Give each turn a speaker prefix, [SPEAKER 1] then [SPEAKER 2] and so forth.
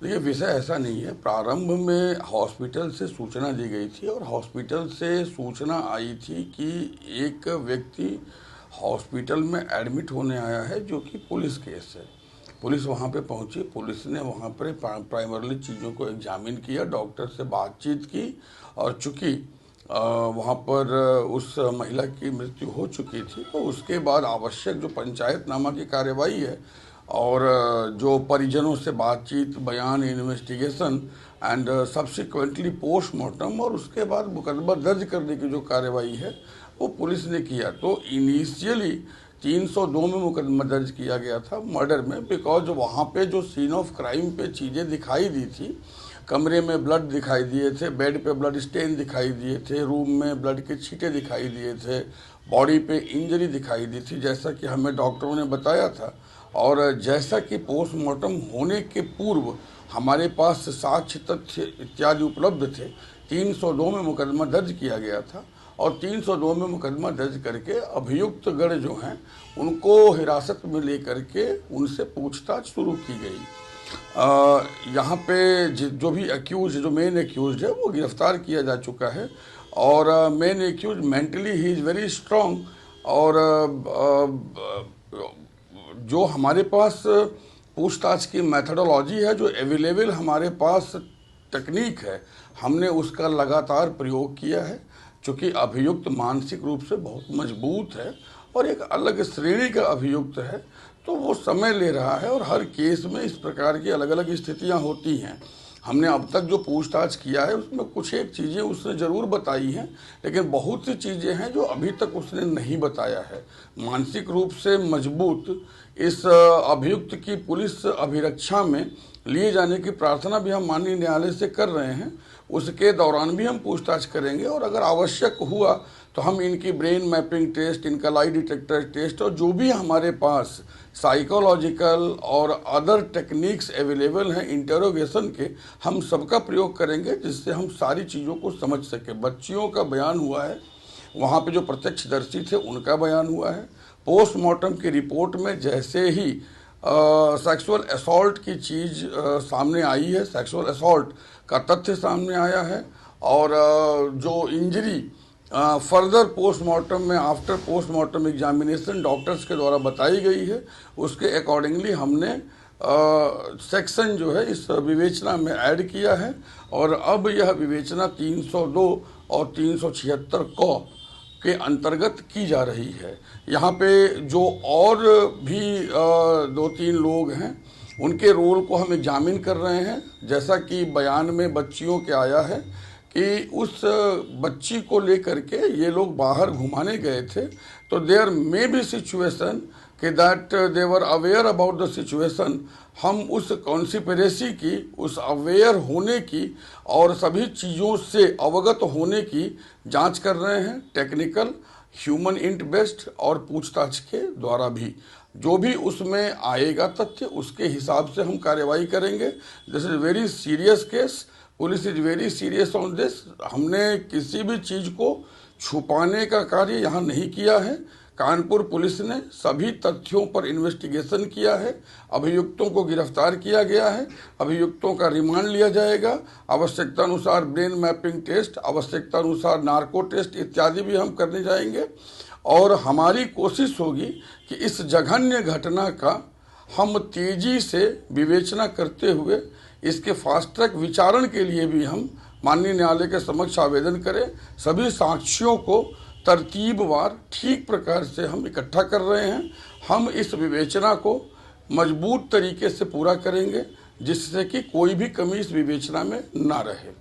[SPEAKER 1] देखिए, विषय ऐसा नहीं है। प्रारंभ में हॉस्पिटल से सूचना दी गई थी और हॉस्पिटल से सूचना आई थी कि एक व्यक्ति हॉस्पिटल में एडमिट होने आया है, जो कि पुलिस केस है। पुलिस वहाँ पे पहुँची, पुलिस ने वहाँ पर प्राइमरली चीज़ों को एग्जामिन किया, डॉक्टर से बातचीत की, और चूँकि वहाँ पर उस महिला की मृत्यु हो चुकी थी, तो उसके बाद आवश्यक जो पंचायतनामा की कार्यवाही है और जो परिजनों से बातचीत, बयान, इन्वेस्टिगेशन एंड सब्सिक्वेंटली पोस्टमार्टम और उसके बाद मुकदमा दर्ज करने की जो कार्रवाई है वो पुलिस ने किया। तो इनिशियली 302 में मुकदमा दर्ज किया गया था मर्डर में, बिकॉज वहाँ पे जो सीन ऑफ क्राइम पे चीज़ें दिखाई दी थी, कमरे में ब्लड दिखाई दिए थे, बेड पे ब्लड स्टेन दिखाई दिए थे, रूम में ब्लड के छींटे दिखाई दिए थे, बॉडी पे इंजरी दिखाई दी थी, जैसा कि हमें डॉक्टरों ने बताया था। और जैसा कि पोस्टमार्टम होने के पूर्व हमारे पास साक्ष्य, तथ्य इत्यादि उपलब्ध थे, 302 में मुकदमा दर्ज किया गया था और 302 में मुकदमा दर्ज करके अभियुक्त गण जो हैं उनको हिरासत में लेकर के उनसे पूछताछ शुरू की गई। यहाँ पे जो भी एक्यूज, जो मेन एक्यूज है, वो गिरफ्तार किया जा चुका है और main accused mentally he is very strong. और जो हमारे पास पूछताछ की मेथडोलॉजी है, जो अवेलेबल हमारे पास तकनीक है, हमने उसका लगातार प्रयोग किया है। चूँकि अभियुक्त मानसिक रूप से बहुत मजबूत है और एक अलग श्रेणी का अभियुक्त है, तो वो समय ले रहा है और हर केस में इस प्रकार की अलग अलग स्थितियां होती हैं। हमने अब तक जो पूछताछ किया है उसमें कुछ एक चीज़ें उसने ज़रूर बताई हैं, लेकिन बहुत सी चीज़ें हैं जो अभी तक उसने नहीं बताया है। मानसिक रूप से मजबूत इस अभियुक्त की पुलिस अभिरक्षा में लिए जाने की प्रार्थना भी हम माननीय न्यायालय से कर रहे हैं। उसके दौरान भी हम पूछताछ करेंगे और अगर आवश्यक हुआ तो हम इनकी ब्रेन मैपिंग टेस्ट, इनका लाई डिटेक्टर टेस्ट और जो भी हमारे पास साइकोलॉजिकल और अदर टेक्निक्स अवेलेबल हैं इंटरोगेशन के, हम सबका प्रयोग करेंगे, जिससे हम सारी चीज़ों को समझ सकें। बच्चियों का बयान हुआ है, वहाँ पे जो प्रत्यक्षदर्शी थे उनका बयान हुआ है। पोस्टमार्टम की रिपोर्ट में जैसे ही सेक्सुअल असॉल्ट की चीज़ सामने आई है, सेक्सुअल असॉल्ट का तथ्य सामने आया है और जो इंजरी फर्दर पोस्टमार्टम में, आफ्टर पोस्टमार्टम एग्जामिनेशन डॉक्टर्स के द्वारा बताई गई है, उसके अकॉर्डिंगली हमने सेक्शन जो है इस विवेचना में ऐड किया है और अब यह विवेचना 302 और 376 क के अंतर्गत की जा रही है। यहाँ पे जो और भी 2-3 लोग हैं उनके रोल को हम एग्जामिन कर रहे हैं। जैसा कि बयान में बच्चियों के आया है कि उस बच्ची को लेकर के ये लोग बाहर घुमाने गए थे, तो देयर मे बी सिचुएशन कि that they were aware about the situation. हम उस कॉन्स्पिरेसी की, उस अवेयर होने की और सभी चीज़ों से अवगत होने की जांच कर रहे हैं, टेक्निकल, ह्यूमन इंट बेस्ड और पूछताछ के द्वारा भी। जो भी उसमें आएगा तथ्य, उसके हिसाब से हम कार्रवाई करेंगे। This is very serious case, police is very serious on this. हमने किसी भी चीज़ को छुपाने का कार्य यहाँ नहीं किया है। कानपुर पुलिस ने सभी तथ्यों पर इन्वेस्टिगेशन किया है, अभियुक्तों को गिरफ्तार किया गया है, अभियुक्तों का रिमांड लिया जाएगा, आवश्यकता अनुसार ब्रेन मैपिंग टेस्ट, आवश्यकता अनुसार नार्को टेस्ट इत्यादि भी हम करने जाएंगे। और हमारी कोशिश होगी कि इस जघन्य घटना का हम तेजी से विवेचना करते हुए इसके फास्ट ट्रैक विचारण के लिए भी हम माननीय न्यायालय के समक्ष आवेदन करें। सभी साक्ष्यों को तरतीबवार ठीक प्रकार से हम इकट्ठा कर रहे हैं। हम इस विवेचना को मजबूत तरीके से पूरा करेंगे, जिससे कि कोई भी कमी इस विवेचना में ना रहे।